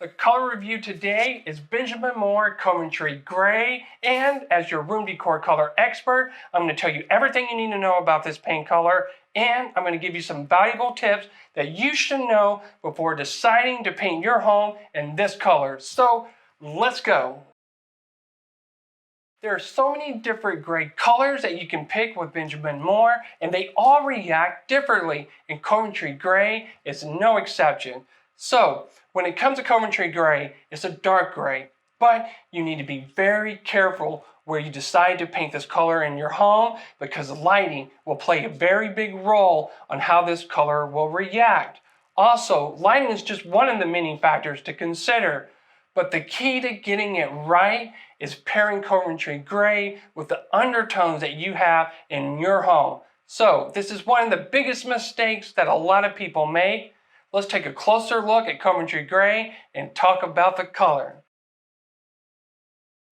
The color review today is Benjamin Moore Coventry Gray, and as your room decor color expert, I'm going to tell you everything you need to know about this paint color, and I'm going to give you some valuable tips that you should know before deciding to paint your home in this color. So let's go. There are so many different gray colors that you can pick with Benjamin Moore, and they all react differently, and Coventry Gray is no exception. So, when it comes to Coventry Gray, it's a dark gray, but you need to be very careful where you decide to paint this color in your home because lighting will play a very big role on how this color will react. Also, lighting is just one of the many factors to consider. But the key to getting it right is pairing Coventry Gray with the undertones that you have in your home. So this is one of the biggest mistakes that a lot of people make. Let's take a closer look at Coventry Gray and talk about the color.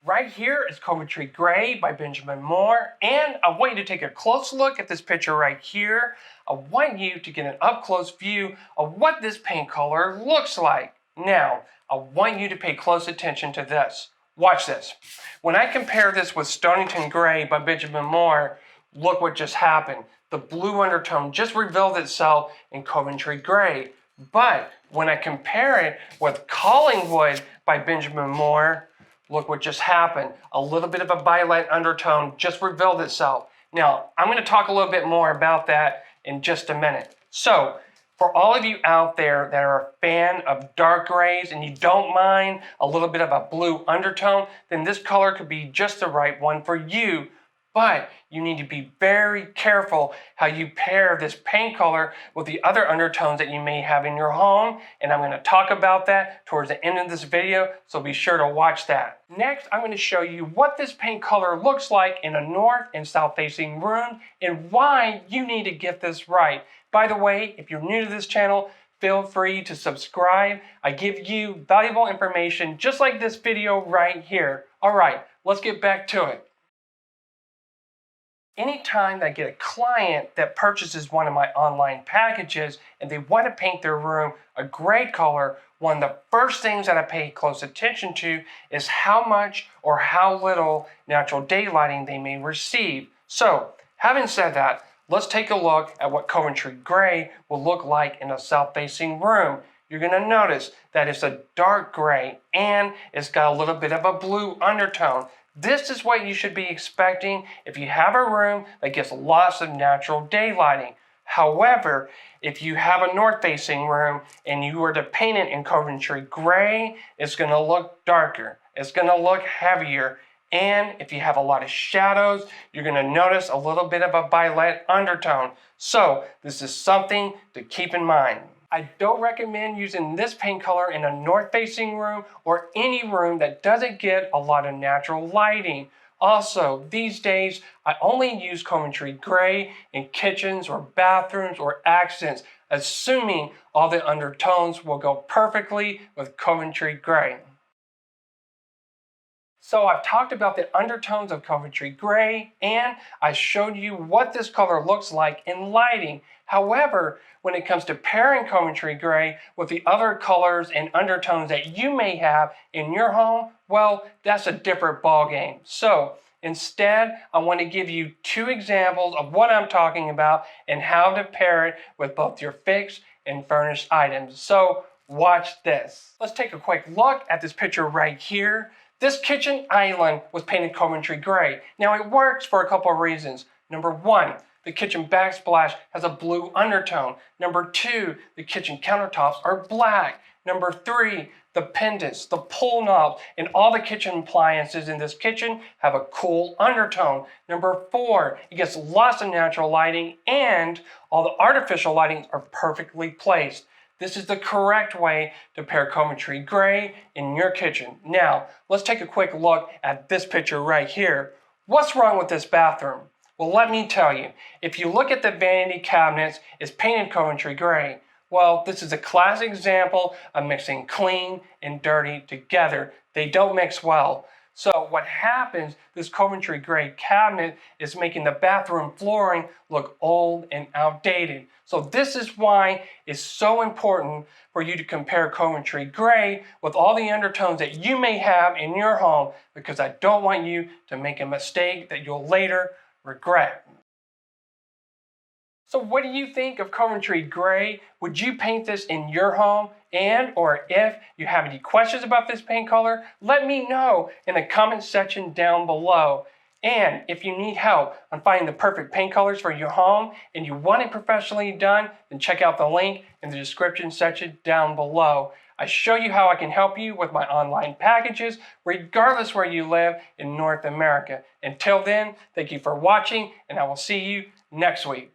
Right here is Coventry Gray by Benjamin Moore, and I want you to take a close look at this picture right here. I want you to get an up-close view of what this paint color looks like. Now, I want you to pay close attention to this. Watch this. When I compare this with Stonington Gray by Benjamin Moore, look what just happened. The blue undertone just revealed itself in Coventry Gray. But when I compare it with Collingwood by Benjamin Moore, look what just happened. A little bit of a violet undertone just revealed itself. Now, I'm going to talk a little bit more about that in just a minute. So, for all of you out there that are a fan of dark grays and you don't mind a little bit of a blue undertone, then this color could be just the right one for you. But you need to be very careful how you pair this paint color with the other undertones that you may have in your home. And I'm going to talk about that towards the end of this video, so be sure to watch that. Next, I'm going to show you what this paint color looks like in a north and south facing room and why you need to get this right. By the way, if you're new to this channel, feel free to subscribe. I give you valuable information just like this video right here. All right, let's get back to it. Anytime I get a client that purchases one of my online packages and they want to paint their room a gray color, one of the first things that I pay close attention to is how much or how little natural daylighting they may receive. So, having said that, let's take a look at what Coventry Gray will look like in a south-facing room. You're going to notice that it's a dark gray and it's got a little bit of a blue undertone. This is what you should be expecting if you have a room that gets lots of natural daylighting. However, if you have a north-facing room and you were to paint it in Coventry Gray, it's going to look darker. It's going to look heavier. And if you have a lot of shadows, you're going to notice a little bit of a violet undertone. So this is something to keep in mind. I don't recommend using this paint color in a north-facing room or any room that doesn't get a lot of natural lighting. Also, these days, I only use Coventry Gray in kitchens or bathrooms or accents, assuming all the undertones will go perfectly with Coventry Gray. So I've talked about the undertones of Coventry Gray, and I showed you what this color looks like in lighting. However, when it comes to pairing Coventry Gray with the other colors and undertones that you may have in your home, well, that's a different ballgame. So instead, I want to give you two examples of what I'm talking about and how to pair it with both your fixed and furnished items. So watch this. Let's take a quick look at this picture right here. This kitchen island was painted Coventry Gray. Now it works for a couple of reasons. Number one, the kitchen backsplash has a blue undertone. Number two, the kitchen countertops are black. Number three, the pendants, the pull knobs, and all the kitchen appliances in this kitchen have a cool undertone. Number four, it gets lots of natural lighting and all the artificial lighting are perfectly placed. This is the correct way to pair Coventry Gray in your kitchen. Now, let's take a quick look at this picture right here. What's wrong with this bathroom? Well, let me tell you. If you look at the vanity cabinets, it's painted Coventry Gray. Well, this is a classic example of mixing clean and dirty together. They don't mix well. So what happens, this Coventry Gray cabinet is making the bathroom flooring look old and outdated. So this is why it's so important for you to compare Coventry Gray with all the undertones that you may have in your home, because I don't want you to make a mistake that you'll later regret. So what do you think of Coventry Gray? Would you paint this in your home? And or if you have any questions about this paint color, let me know in the comment section down below. And if you need help on finding the perfect paint colors for your home and you want it professionally done, then check out the link in the description section down below. I show you how I can help you with my online packages, regardless where you live in North America. Until then, thank you for watching, and I will see you next week.